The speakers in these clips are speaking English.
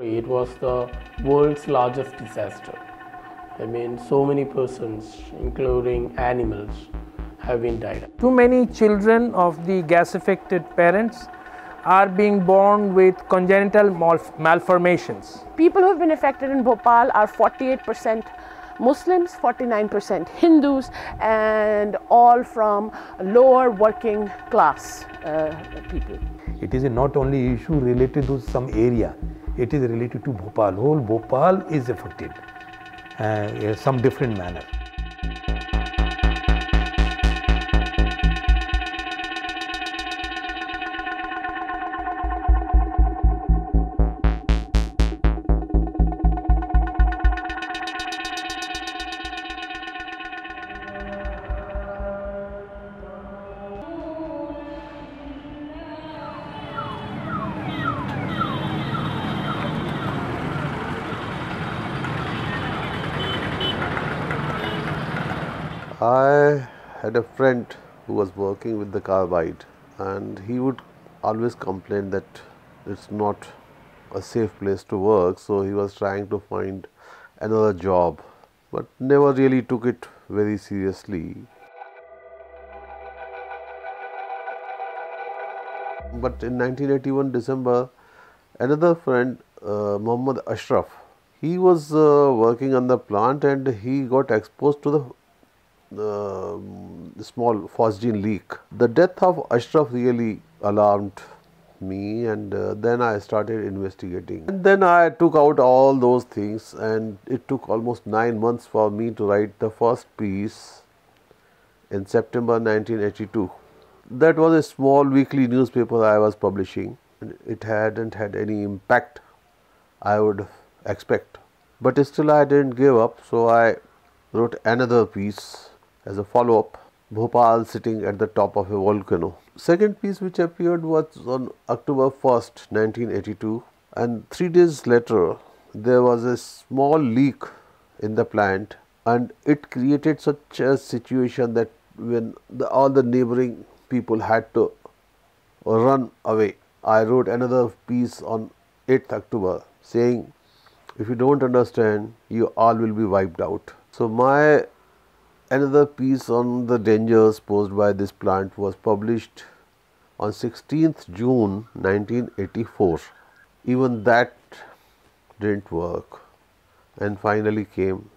It was the world's largest disaster. I mean, so many persons, including animals, have been died. Too many children of the gas-affected parents are being born with congenital malformations. People who have been affected in Bhopal are 48% Muslims, 49% Hindus, and all from lower working class people. It is not only issue related to some area, it is related to Bhopal. Whole Bhopal is affected in some different manner. I had a friend who was working with the carbide, and he would always complain that it's not a safe place to work, so he was trying to find another job, but never really took it very seriously. But in 1981 December, another friend, Muhammad Ashraf, he was working on the plant and he got exposed to the small phosgene leak. The death of Ashraf really alarmed me, and then I started investigating. And then I took out all those things, and it took almost 9 months for me to write the first piece in September 1982. That was a small weekly newspaper I was publishing. It hadn't had any impact I would expect, but still I didn't give up, so I wrote another piece as a follow-up, Bhopal sitting at the top of a volcano. Second piece which appeared was on October 1st, 1982, and 3 days later there was a small leak in the plant, and it created such a situation that when all the neighboring people had to run away. I wrote another piece on 8th October saying, if you don't understand, you all will be wiped out. So my another piece on the dangers posed by this plant was published on 16th June 1984. Even that didn't work, and finally came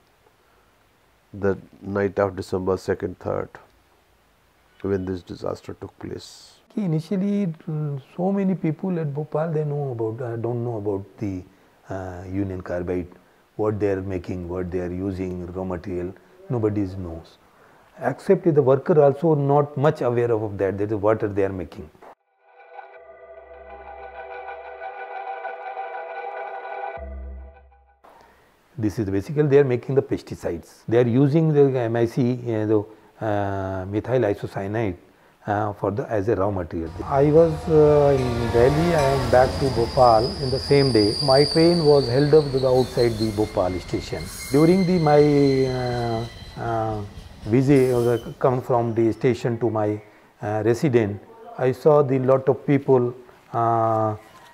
the night of December 2nd, 3rd, when this disaster took place. Initially, so many people at Bhopal, they know about, don't know about the Union Carbide, what they are making, what they are using, raw material. Nobody knows, except the worker also not much aware of that is what they are making. This is basically they are making the pesticides. They are using the MIC, methyl isocyanide, as a raw material. I was in Delhi. I am back to Bhopal in the same day. My train was held up to the outside the Bhopal station. During my visit, come from the station to my residence, I saw the lot of people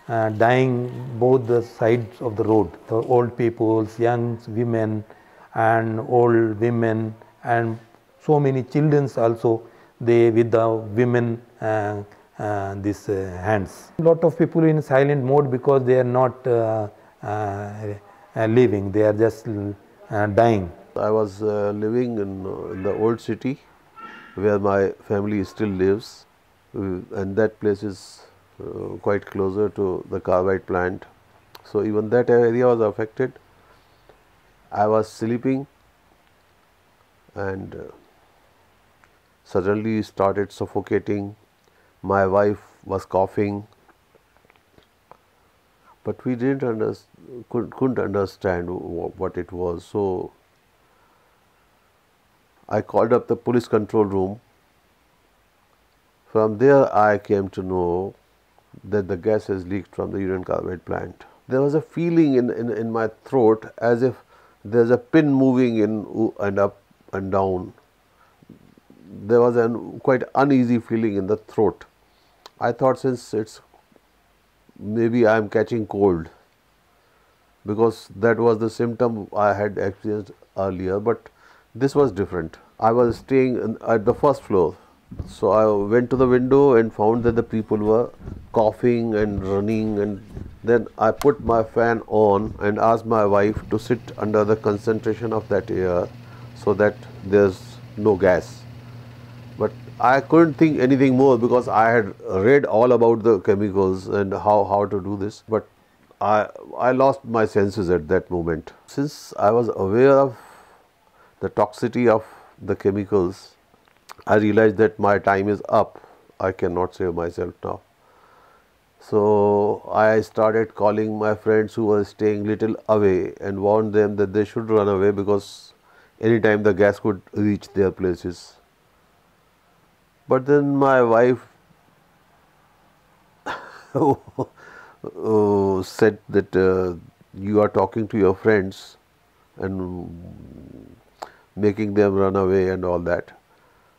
dying both the sides of the road. The old people, young women, and old women, and so many children also. They with the women these hands. A lot of people in silent mode because they are not living, they are just dying. I was living in the old city where my family still lives, and that place is quite closer to the carbide plant. So even that area was affected. I was sleeping and suddenly started suffocating. My wife was coughing, but we couldn't understand what it was. So I called up the police control room. From there I came to know that the gas has leaked from the Union Carbide plant. There was a feeling in my throat as if there's a pin moving in and up and down. There was a quite uneasy feeling in the throat. I thought, since it's maybe I am catching cold. because that was the symptom I had experienced earlier, but this was different. I was staying at the first floor, so I went to the window and found that the people were coughing and running, and then I put my fan on and asked my wife to sit under the concentration of that air so that there's no gas. But I couldn't think anything more because I had read all about the chemicals and how to do this, but I lost my senses at that moment. Since I was aware of the toxicity of the chemicals, I realized that my time is up. I cannot save myself now. So I started calling my friends who were staying little away and warned them that they should run away because anytime the gas could reach their places. But then my wife said that you are talking to your friends and making them run away and all that,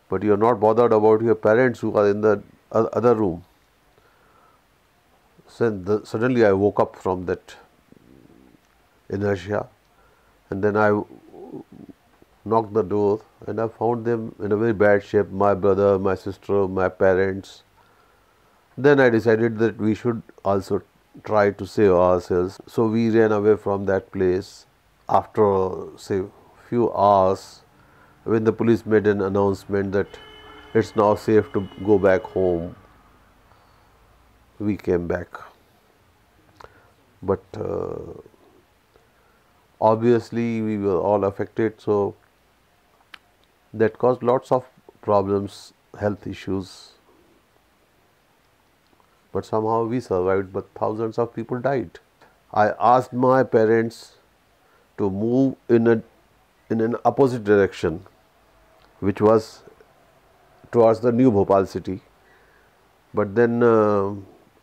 but you are not bothered about your parents who are in the other room. So suddenly I woke up from that inertia, and then I knocked the door and I found them in a very bad shape, my brother, my sister, my parents. Then I decided that we should also try to save ourselves. So we ran away from that place. After say few hours, when the police made an announcement that it's now safe to go back home, we came back. But obviously we were all affected, so that caused lots of problems, health issues. But somehow we survived, but thousands of people died. I asked my parents to move in an opposite direction, which was towards the new Bhopal city. But then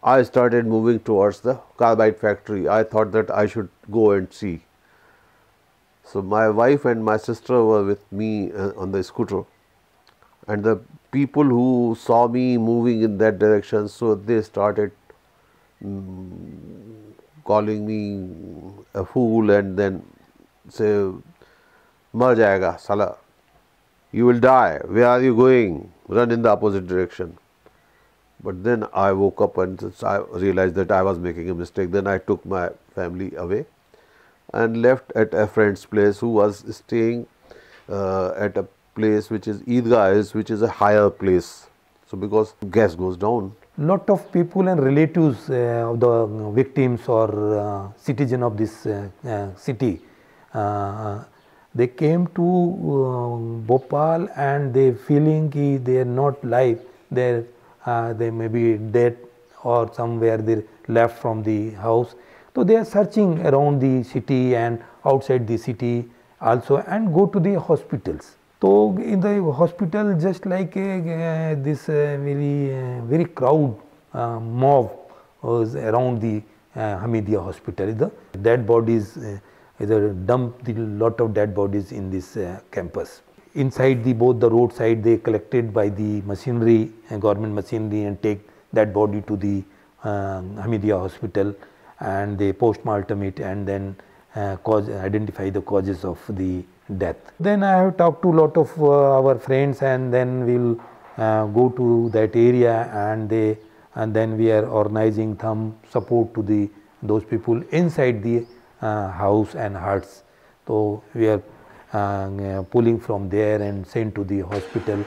I started moving towards the carbide factory. I thought that I should go and see. So my wife and my sister were with me on the scooter, and the people who saw me moving in that direction, so they started calling me a fool and then say, "Mar jayega, sala, you will die. Where are you going? Run in the opposite direction." But then I woke up and I realized that I was making a mistake. Then I took my family away and left at a friend's place who was staying at a place which is Eidgah, which is a higher place. So because gas goes down. Lot of people and relatives of the victims or citizen of this city, they came to Bhopal and they feeling that they are not live, they may be dead or somewhere they left from the house. So they are searching around the city and outside the city also and go to the hospitals. So in the hospital, just like this very crowd mob was around the Hamidiya hospital. The dead bodies, either dumped a lot of dead bodies in this campus. Inside both the roadside, they collected by the machinery, government machinery, and take that body to the Hamidiya hospital, and they post-mortem it and then identify the causes of the death. Then I have talked to a lot of our friends, and then we'll go to that area, and then we are organizing some support to those people inside the house and huts. So we are pulling from there and sent to the hospital.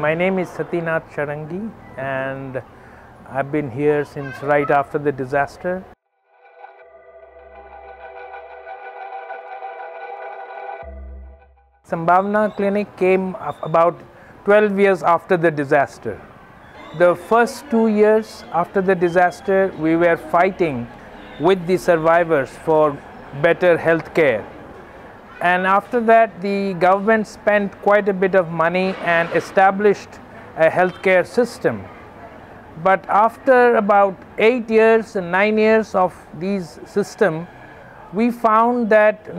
My name is Satynath Charangi, and I've been here since right after the disaster. Sambhavna clinic came about 12 years after the disaster. The first 2 years after the disaster, we were fighting with the survivors for better health care. And after that, the government spent quite a bit of money and established a healthcare system. But after about 8 years and 9 years of these system, we found that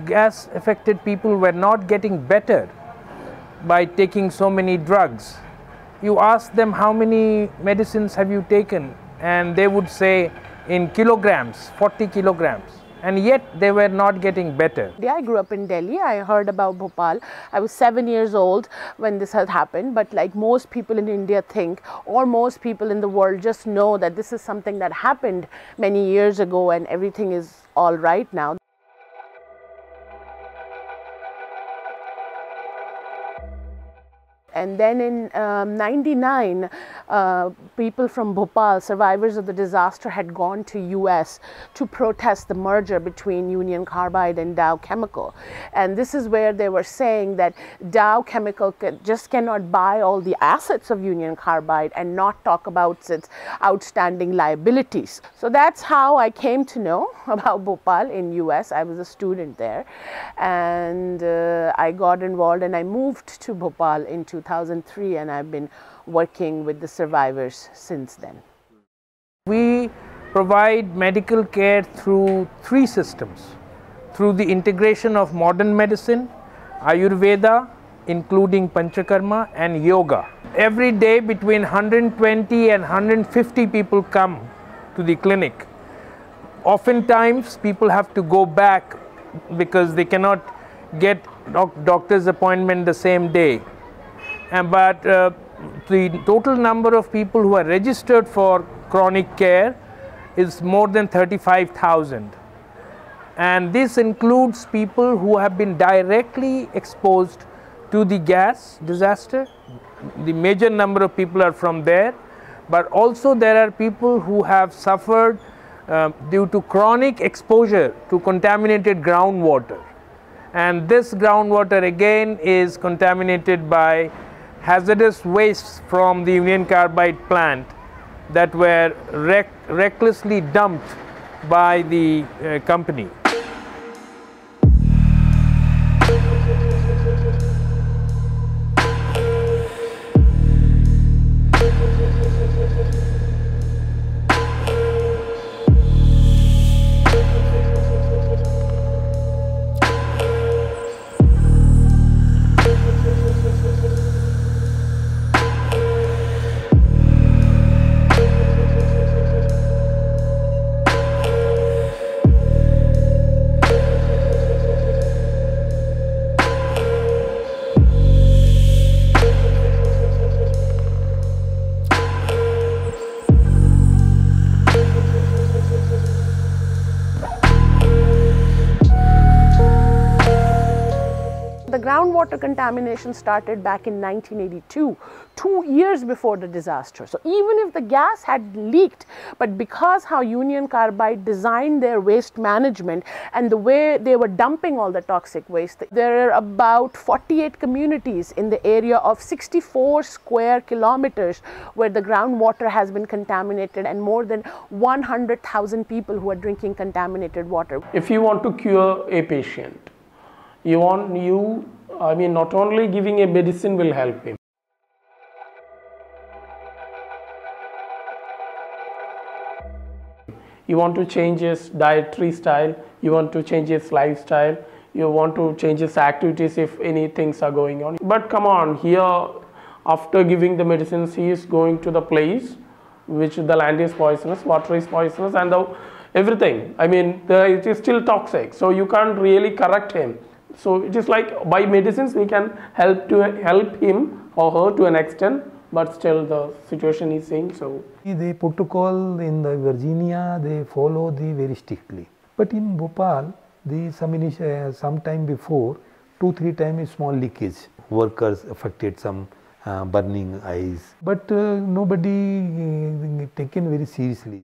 gas affected people were not getting better by taking so many drugs. You ask them how many medicines have you taken, and they would say in kilograms, 40 kilograms. And yet they were not getting better. I grew up in Delhi. I heard about Bhopal. I was 7 years old when this had happened, but like most people in India think, or most people in the world just know that this is something that happened many years ago and everything is all right now. And then in '99, people from Bhopal, survivors of the disaster, had gone to US to protest the merger between Union Carbide and Dow Chemical. And this is where they were saying that Dow Chemical just cannot buy all the assets of Union Carbide and not talk about its outstanding liabilities. So that's how I came to know about Bhopal in US. I was a student there, and I got involved and I moved to Bhopal in 2003, and I've been working with the survivors since then. We provide medical care through 3 systems. Through the integration of modern medicine, Ayurveda, including Panchakarma, and yoga. Every day between 120 and 150 people come to the clinic. Oftentimes people have to go back because they cannot get doctor's appointment the same day. But the total number of people who are registered for chronic care is more than 35,000. And this includes people who have been directly exposed to the gas disaster. The major number of people are from there, but also there are people who have suffered due to chronic exposure to contaminated groundwater. And this groundwater again is contaminated by hazardous wastes from the Union Carbide plant that were recklessly dumped by the company. The groundwater contamination started back in 1982, 2 years before the disaster. So even if the gas had leaked, but because how Union Carbide designed their waste management and the way they were dumping all the toxic waste, there are about 48 communities in the area of 64 square kilometers where the groundwater has been contaminated, and more than 100,000 people who are drinking contaminated water. If you want to cure a patient, not only giving a medicine will help him. You want to change his dietary style, you want to change his lifestyle, you want to change his activities if any things are going on. But come on, here after giving the medicines, he is going to the place which the land is poisonous, water is poisonous, and everything. It is still toxic, so you can't really correct him. So it is like by medicines we can help him or her to an extent, but still the situation is same. So the protocol in the Virginia, they follow very strictly. But in Bhopal, some time before, 2-3 times small leakage. Workers affected, some burning eyes, but nobody taken very seriously.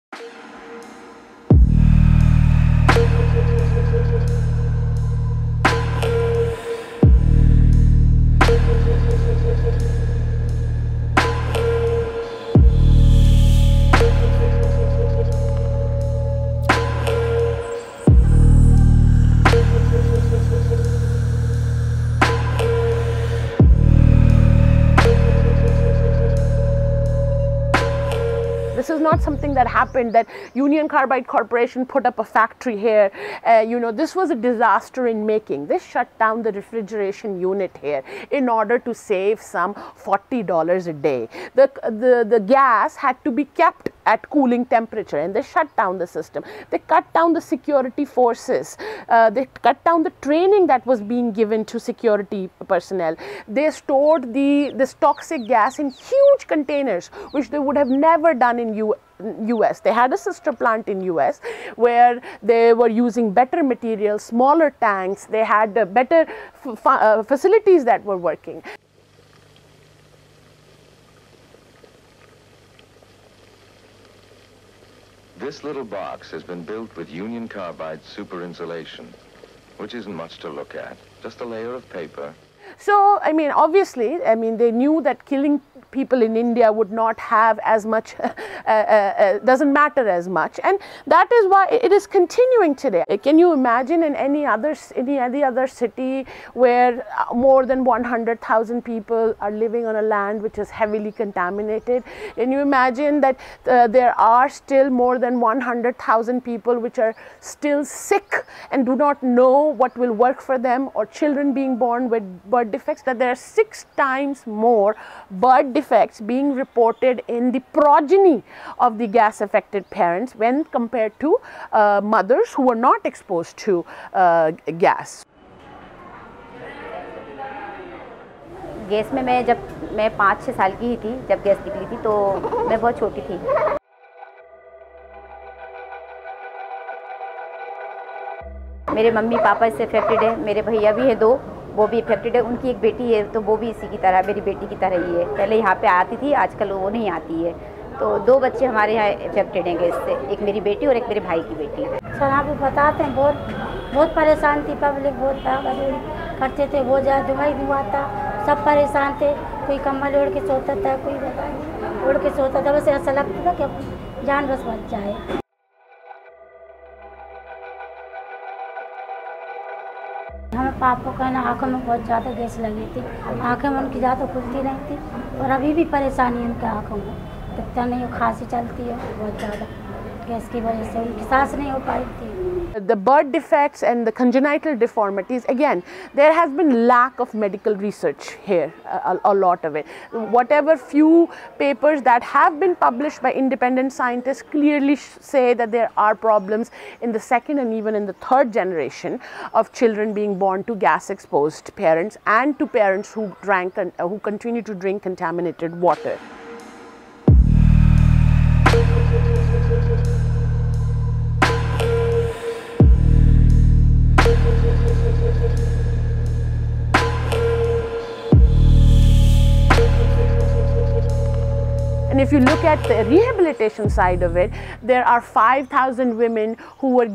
not something that happened, that Union Carbide Corporation put up a factory here. You know, this was a disaster in making. They shut down the refrigeration unit here in order to save some $40 a day. The gas had to be kept at cooling temperature, and they shut down the system. They cut down the security forces. They cut down the training that was being given to security personnel. They stored this toxic gas in huge containers, which they would have never done in US. They had a sister plant in US where they were using better materials, smaller tanks. They had better facilities that were working. This little box has been built with Union Carbide super insulation, which isn't much to look at, just a layer of paper. So, I mean, obviously, I mean, they knew that killing people in India would not have as much, doesn't matter as much, and that is why it is continuing today. Can you imagine in any other city where more than 100,000 people are living on a land which is heavily contaminated? Can you imagine that there are still more than 100,000 people which are still sick and do not know what will work for them, or children being born with birth defects, that there are 6 times more birth defects being reported in the progeny of the gas affected parents when compared to mothers who were not exposed to gas. Gas में जब मैं 5-6 साल की ही थी जब gas निकली थी, तो मैं बहुत छोटी थी। मेरे मम्मी पापा इससे अफेक्टेड है, मेरे भैया भी है 2, वो भी अफेक्टेड है। उनकी एक बेटी है, तो वो भी इसी की तरह, मेरी बेटी की तरह ही है। पहले यहाँ पे आती थी, आजकल वो नहीं आती है। तो 2 बच्चे हमारे यहाँ अफेक्टेड हैं गैस से, एक मेरी बेटी और एक मेरे भाई की बेटी। सर आप बताते हैं, बहुत परेशान थी पब्लिक, बहुत भागा करते थे, वो धुआं धुआं था, सब परेशान थे। कोई कम्बल ओढ़ के सोता था, कोई ओढ़ के सोता था, बस ऐसा लगता था कि जान बस बच जाए। हमें पापा को कहना, आँखों में बहुत ज़्यादा गैस लगी थी, आँखें में उनकी ज़्यादा खुलती नहीं थी, और अभी भी परेशानी है उनकी आँखों में, दिखता नहीं, खांसी चलती है बहुत ज़्यादा गैस की वजह से, उनकी सांस नहीं हो पाई थी। The birth defects and the congenital deformities, again, there has been lack of medical research here, a lot of it. Whatever few papers that have been published by independent scientists clearly say that there are problems in the 2nd and even in the 3rd generation of children being born to gas exposed parents and to parents who who continue to drink contaminated water. And if you look at the rehabilitation side of it, there are 5,000 women who were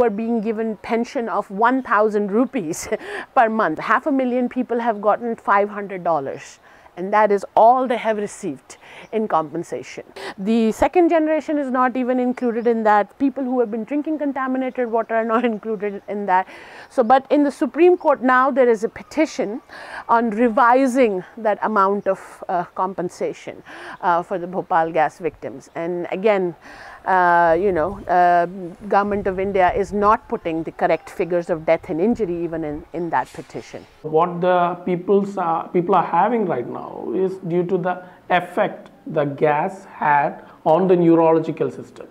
being given pension of 1,000 rupees per month. 500,000 people have gotten $500. And that is all they have received in compensation. The 2nd generation is not even included in that. People who have been drinking contaminated water are not included in that. So, but in the Supreme Court now there is a petition on revising that amount of compensation for the Bhopal gas victims. And again, government of India is not putting the correct figures of death and injury even in that petition. What the people are having right now is due to the effect the gas had on the neurological system.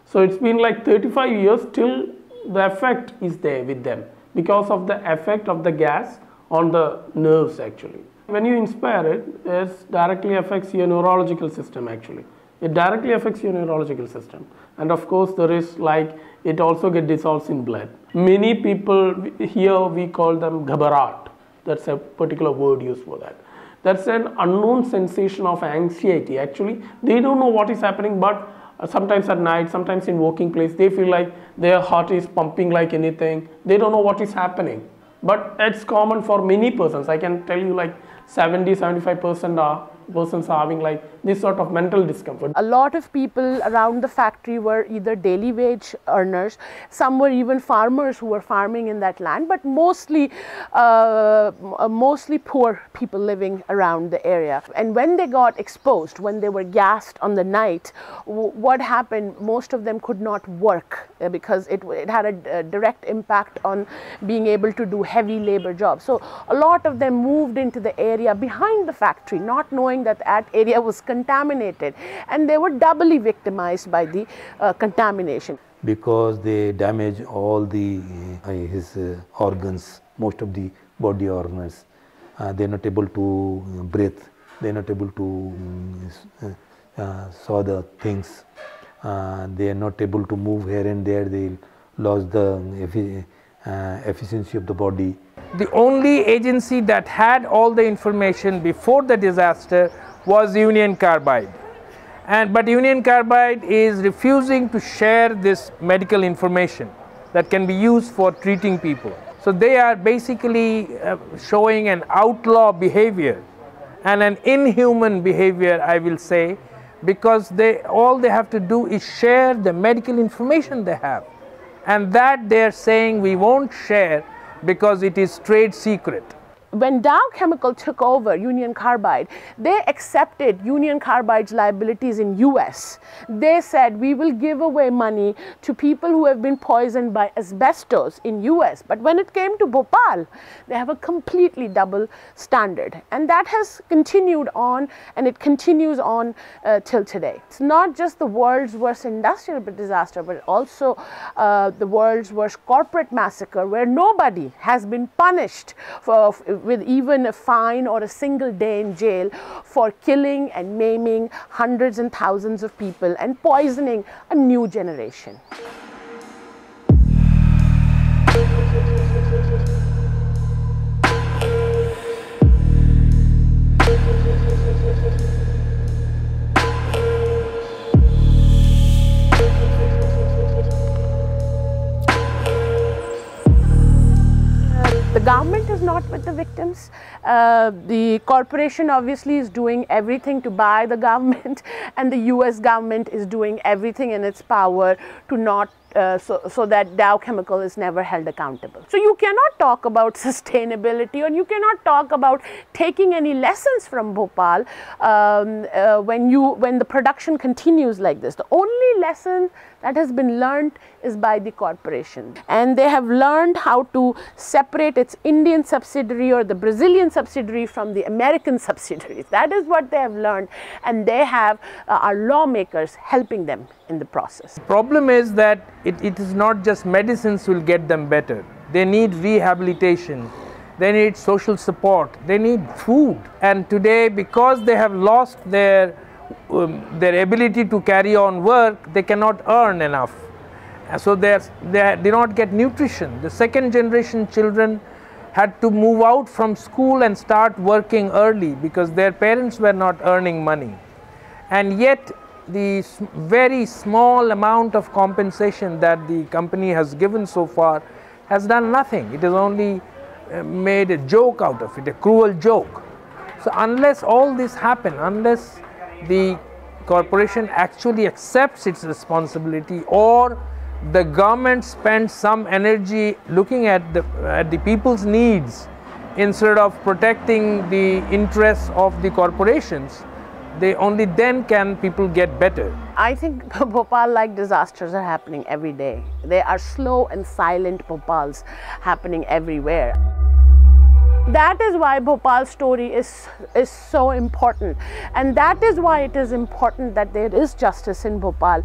So it's been like 35 years till the effect is there with them because of the effect of the gas on the nerves actually. When you inspire it, it directly affects your neurological system actually. It directly affects your neurological system, and of course there is like it also gets dissolved in blood. Many people here we call them ghabarat. That's a particular word used for that. That's an unknown sensation of anxiety. Actually, they don't know what is happening, but sometimes at night, sometimes in working place, they feel like their heart is pumping like anything. They don't know what is happening, but it's common for many persons. I can tell you like 70-75% are persons are having like this sort of mental discomfort. A lot of people around the factory were either daily wage earners, some were even farmers who were farming in that land, but mostly poor people living around the area. And when they got exposed, when they were gassed on the night, what happened, most of them could not work because it had a direct impact on being able to do heavy labor jobs. So a lot of them moved into the area behind the factory, not knowing that that area was contaminated, and they were doubly victimized by the contamination. Because they damage all the his organs, most of the body organs. They are not able to breathe, they are not able to saw the things, they are not able to move here and there, they lost the efficiency of the body. The only agency that had all the information before the disaster was Union Carbide. But Union Carbide is refusing to share this medical information that can be used for treating people. So they are basically showing an outlaw behavior and an inhuman behavior, I will say, because all they have to do is share the medical information they have. And that they are saying we won't share because it is trade secret. When Dow Chemical took over Union Carbide, they accepted Union Carbide's liabilities in US. They said we will give away money to people who have been poisoned by asbestos in US. But when it came to Bhopal, they have a completely double standard. And that has continued on, and it continues on till today. It's not just the world's worst industrial disaster, but also the world's worst corporate massacre, where nobody has been punished with even a fine or a single day in jail for killing and maiming hundreds and thousands of people and poisoning a new generation. The government is not with the victims. The corporation obviously is doing everything to buy the government, and the US government is doing everything in its power to not so that Dow Chemical is never held accountable. So you cannot talk about sustainability, or you cannot talk about taking any lessons from Bhopal when the production continues like this. The only lesson that has been learned is by the corporation, and they have learned how to separate its Indian subsidiary or the Brazilian subsidiary from the American subsidiaries. That is what they have learned, and they have our lawmakers helping them in the process. The problem is that it is not just medicines will get them better. They need rehabilitation, they need social support, they need food. And today, because they have lost their ability to carry on work, they cannot earn enough. So they do not get nutrition. The second generation children had to move out from school and start working early because their parents were not earning money. And yet the very small amount of compensation that the company has given so far has done nothing. It has only made a joke out of it, a cruel joke. So unless all this happens, unless the corporation actually accepts its responsibility, or the government spends some energy looking at the people's needs instead of protecting the interests of the corporations, only then can people get better. I think Bhopal-like disasters are happening every day. There are slow and silent Bhopals happening everywhere. That is why Bhopal's story is so important, and that is why it is important that there is justice in Bhopal.